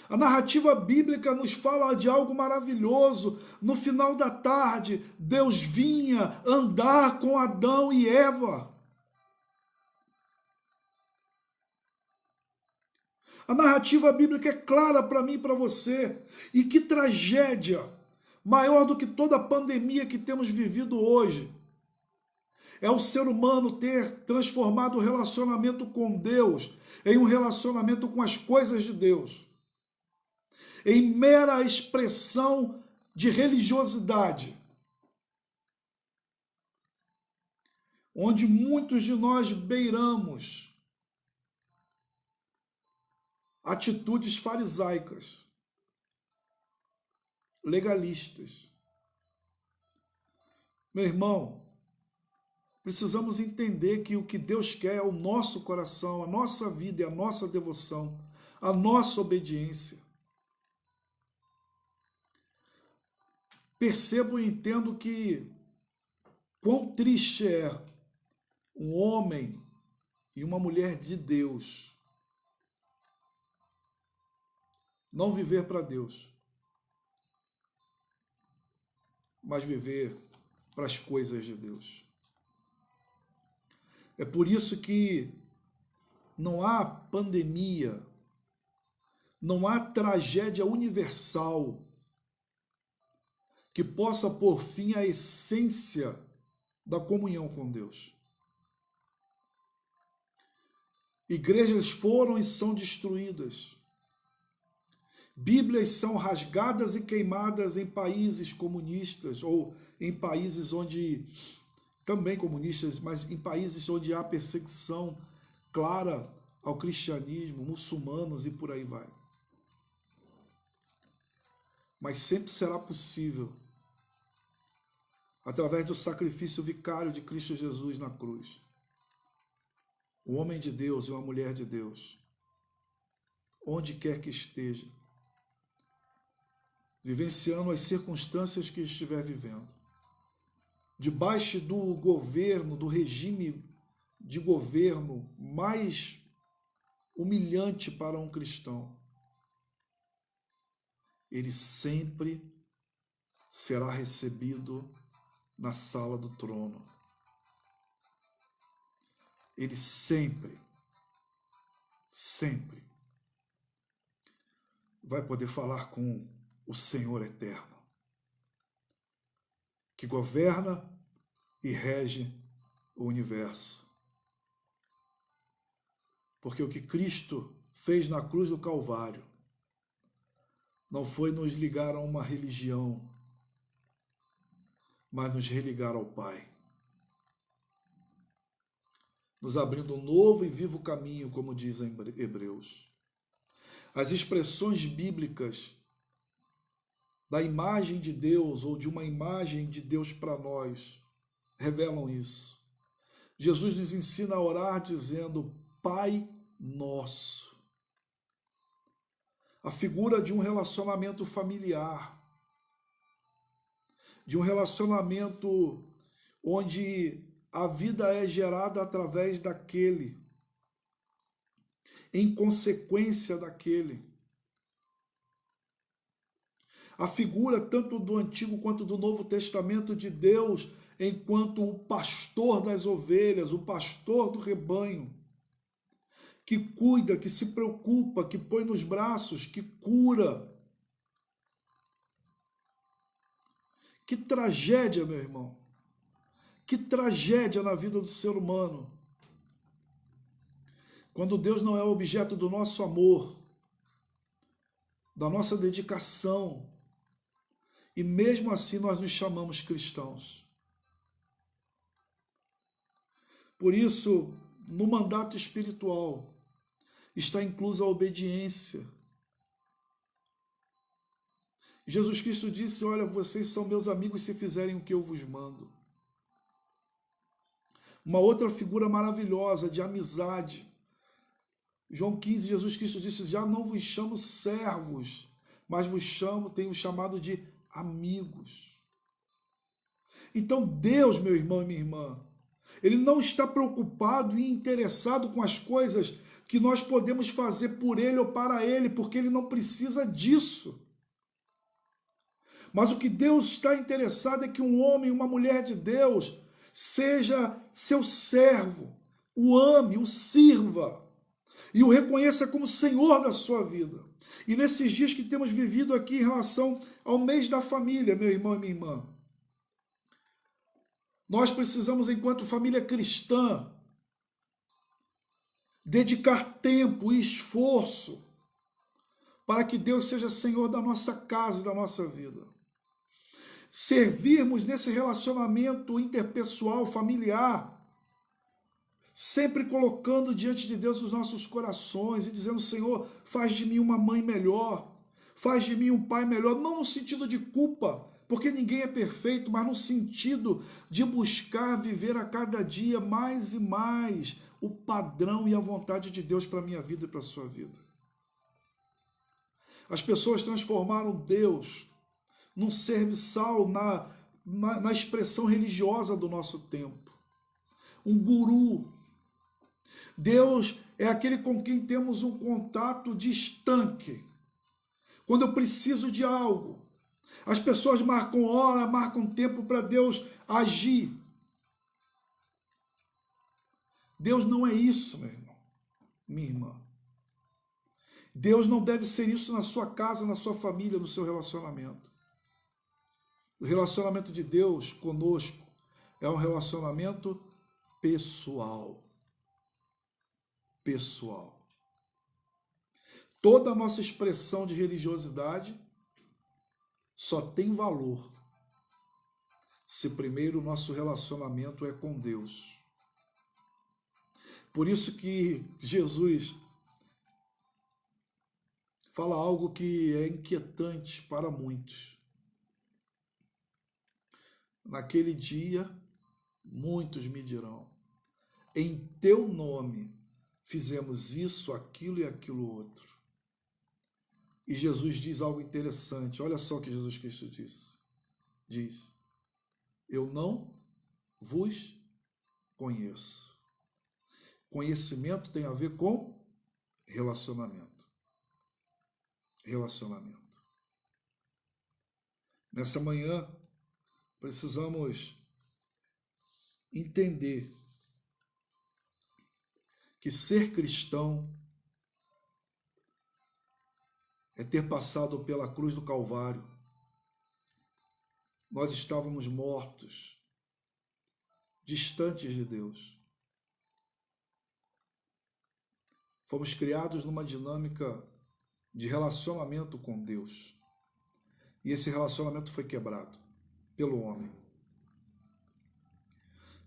Speaker 1: A narrativa bíblica nos fala de algo maravilhoso. No final da tarde, Deus vinha andar com Adão e Eva. A narrativa bíblica é clara para mim e para você. E que tragédia, maior do que toda a pandemia que temos vivido hoje, é o ser humano ter transformado o relacionamento com Deus em um relacionamento com as coisas de Deus, em mera expressão de religiosidade, onde muitos de nós beiramos atitudes farisaicas, legalistas. Meu irmão, precisamos entender que o que Deus quer é o nosso coração, a nossa vida e a nossa devoção, a nossa obediência. Percebo e entendo que quão triste é um homem e uma mulher de Deus não viver para Deus, mas viver para as coisas de Deus. É por isso que não há pandemia, não há tragédia universal que possa pôr fim à essência da comunhão com Deus. Igrejas foram e são destruídas. Bíblias são rasgadas e queimadas em países comunistas ou em países onde, também comunistas, mas em países onde há perseguição clara ao cristianismo, muçulmanos e por aí vai. mas sempre será possível através do sacrifício vicário de Cristo Jesus na cruz. O homem de Deus e uma mulher de Deus, onde quer que esteja, vivenciando as circunstâncias que estiver vivendo, debaixo do governo, do regime de governo mais humilhante para um cristão, ele sempre será recebido na sala do trono. Ele sempre vai poder falar com o Senhor eterno, que governa e rege o universo. Porque o que Cristo fez na cruz do Calvário não foi nos ligar a uma religião, mas nos religar ao Pai, nos abrindo um novo e vivo caminho, como diz em Hebreus. As expressões bíblicas da imagem de Deus ou de uma imagem de Deus para nós revelam isso. Jesus nos ensina a orar dizendo Pai Nosso. A figura de um relacionamento familiar, de um relacionamento onde a vida é gerada através daquele, em consequência daquele. A figura tanto do Antigo quanto do Novo Testamento de Deus enquanto o pastor das ovelhas, o pastor do rebanho, que cuida, que se preocupa, que põe nos braços, que cura. Que tragédia, meu irmão. Que tragédia na vida do ser humano. Quando Deus não é objeto do nosso amor, da nossa dedicação, e mesmo assim nós nos chamamos cristãos. Por isso, no mandato espiritual, está inclusa a obediência. Jesus Cristo disse, olha, vocês são meus amigos se fizerem o que eu vos mando. Uma outra figura maravilhosa de amizade. João 15, Jesus Cristo disse, já não vos chamo servos, mas tenho chamado de amigos. Então Deus, meu irmão e minha irmã, Ele não está preocupado e interessado com as coisas que nós podemos fazer por Ele ou para Ele, porque Ele não precisa disso. Mas o que Deus está interessado é que um homem, uma mulher de Deus, seja seu servo, o ame, o sirva e o reconheça como Senhor da sua vida. E nesses dias que temos vivido aqui em relação ao mês da família, meu irmão e minha irmã, nós precisamos, enquanto família cristã, dedicar tempo e esforço para que Deus seja Senhor da nossa casa e da nossa vida. Servirmos nesse relacionamento interpessoal, familiar, sempre colocando diante de Deus os nossos corações e dizendo, Senhor, faz de mim uma mãe melhor, faz de mim um pai melhor, não no sentido de culpa, porque ninguém é perfeito, mas no sentido de buscar viver a cada dia mais e mais o padrão e a vontade de Deus para a minha vida e para a sua vida. As pessoas transformaram Deus num serviçal na expressão religiosa do nosso tempo. Um guru. Deus é aquele com quem temos um contato distante. Quando eu preciso de algo, as pessoas marcam hora, marcam tempo para Deus agir. Deus não é isso, meu irmão, minha irmã. Deus não deve ser isso na sua casa, na sua família, no seu relacionamento. O relacionamento de Deus conosco é um relacionamento pessoal. Pessoal. Toda a nossa expressão de religiosidade só tem valor se primeiro o nosso relacionamento é com Deus. Por isso que Jesus fala algo que é inquietante para muitos. Naquele dia, muitos me dirão: em teu nome fizemos isso, aquilo e aquilo outro. E Jesus diz algo interessante. Olha só o que Jesus Cristo diz: eu não vos conheço. Conhecimento tem a ver com relacionamento. Relacionamento. Nessa manhã, precisamos entender que ser cristão é ter passado pela cruz do Calvário. Nós estávamos mortos, distantes de Deus. Fomos criados numa dinâmica de relacionamento com Deus. E esse relacionamento foi quebrado pelo homem.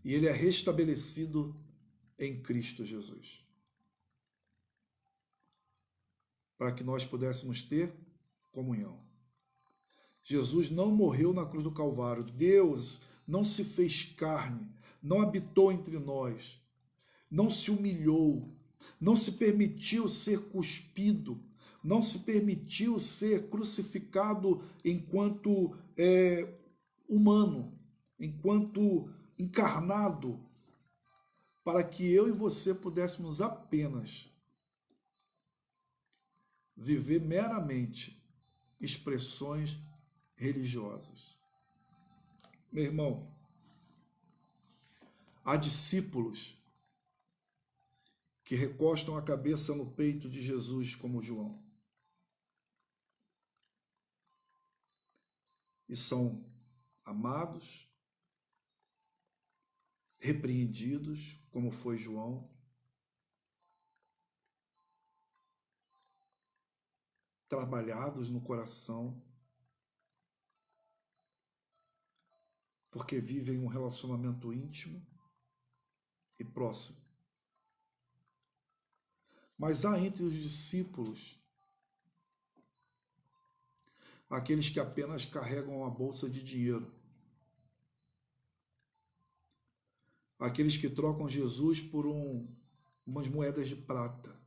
Speaker 1: E ele é restabelecido em Cristo Jesus. Para que nós pudéssemos ter comunhão. Jesus não morreu na cruz do Calvário. Deus não se fez carne, não habitou entre nós, não se humilhou, não se permitiu ser cuspido, não se permitiu ser crucificado enquanto humano, enquanto encarnado, para que eu e você pudéssemos apenas viver meramente expressões religiosas. Meu irmão, há discípulos que recostam a cabeça no peito de Jesus como João. E são amados, repreendidos, como foi João, trabalhados no coração, porque vivem um relacionamento íntimo e próximo. Mas há entre os discípulos aqueles que apenas carregam uma bolsa de dinheiro, aqueles que trocam Jesus por umas moedas de prata,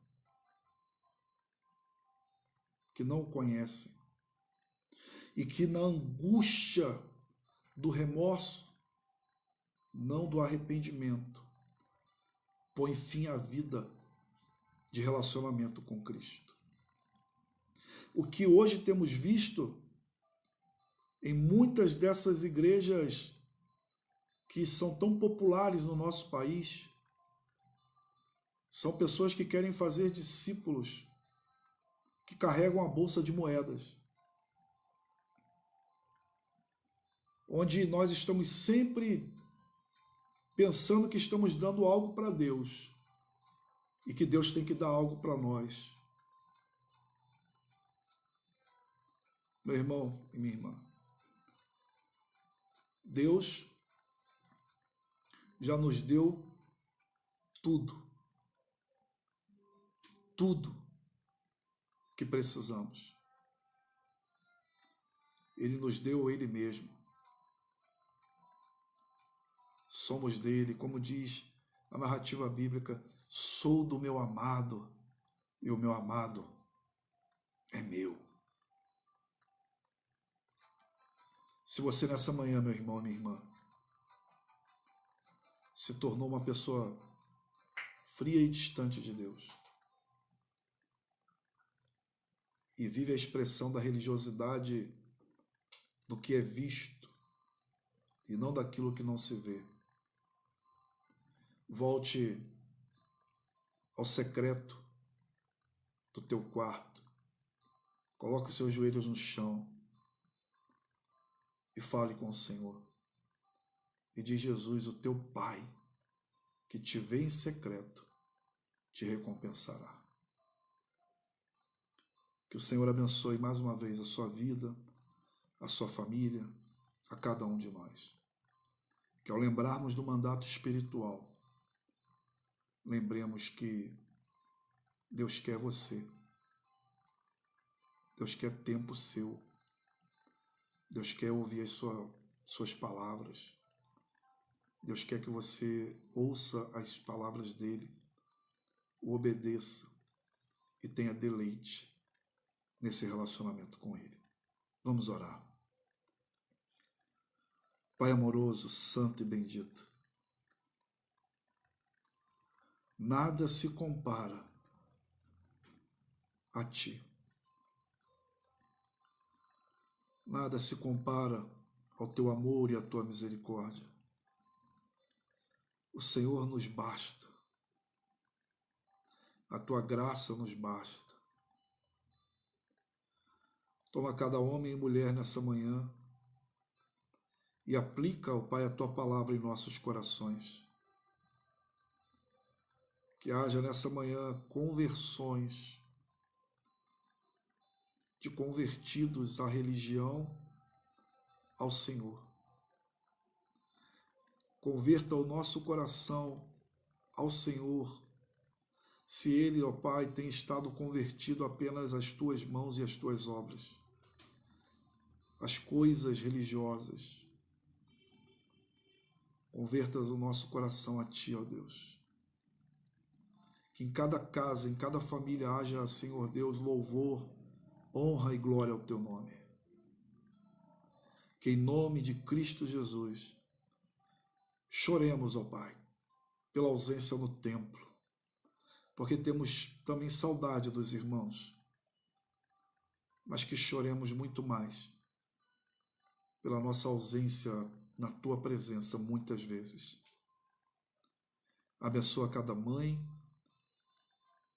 Speaker 1: que não o conhecem, e que na angústia do remorso, não do arrependimento, põe fim à vida de relacionamento com Cristo. O que hoje temos visto em muitas dessas igrejas que são tão populares no nosso país, são pessoas que querem fazer discípulos que carregam a bolsa de moedas, onde nós estamos sempre pensando que estamos dando algo para Deus e que Deus tem que dar algo para nós. Meu irmão e minha irmã, Deus já nos deu tudo que precisamos. Ele nos deu Ele mesmo. Somos dele, como diz a narrativa bíblica, sou do meu amado e o meu amado é meu. Se você nessa manhã, meu irmão e minha irmã, se tornou uma pessoa fria e distante de Deus e vive a expressão da religiosidade do que é visto e não daquilo que não se vê, volte ao secreto do teu quarto, coloque os seus joelhos no chão e fale com o Senhor. E diz: Jesus, o teu Pai, que te vê em secreto, te recompensará. Que o Senhor abençoe mais uma vez a sua vida, a sua família, a cada um de nós. Que ao lembrarmos do mandato espiritual, lembremos que Deus quer você. Deus quer tempo seu. Deus quer ouvir as suas palavras. Deus quer que você ouça as palavras dele, o obedeça e tenha deleite nesse relacionamento com ele. Vamos orar. Pai amoroso, santo e bendito, nada se compara a ti. Nada se compara ao teu amor e à tua misericórdia. O Senhor nos basta. A tua graça nos basta. Toma cada homem e mulher nessa manhã e aplica, ó Pai, a tua palavra em nossos corações. Que haja nessa manhã conversões de convertidos à religião, ao Senhor. Converta o nosso coração ao Senhor, se ele, ó Pai, tem estado convertido apenas às tuas mãos e às tuas obras, às coisas religiosas. Converta o nosso coração a ti, ó Deus. Que em cada casa, em cada família haja, Senhor Deus, louvor, honra e glória ao teu nome. Que em nome de Cristo Jesus choremos, ó Pai, pela ausência no templo, porque temos também saudade dos irmãos, mas que choremos muito mais pela nossa ausência na tua presença muitas vezes. Abençoa cada mãe,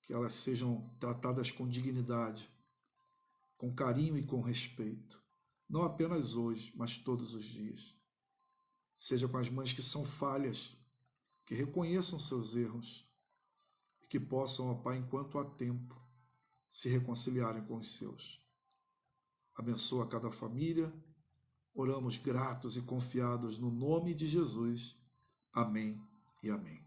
Speaker 1: que elas sejam tratadas com dignidade, com carinho e com respeito, não apenas hoje, mas todos os dias. Seja com as mães que são falhas, que reconheçam seus erros e que possam, ó Pai, enquanto há tempo, se reconciliarem com os seus. Abençoa cada família. Oramos gratos e confiados no nome de Jesus. Amém e amém.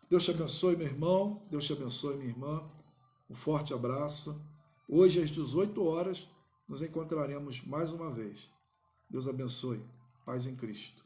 Speaker 1: Deus te abençoe, meu irmão. Deus te abençoe, minha irmã. Um forte abraço. Hoje, às 18 horas, nos encontraremos mais uma vez. Deus abençoe. Paz em Cristo.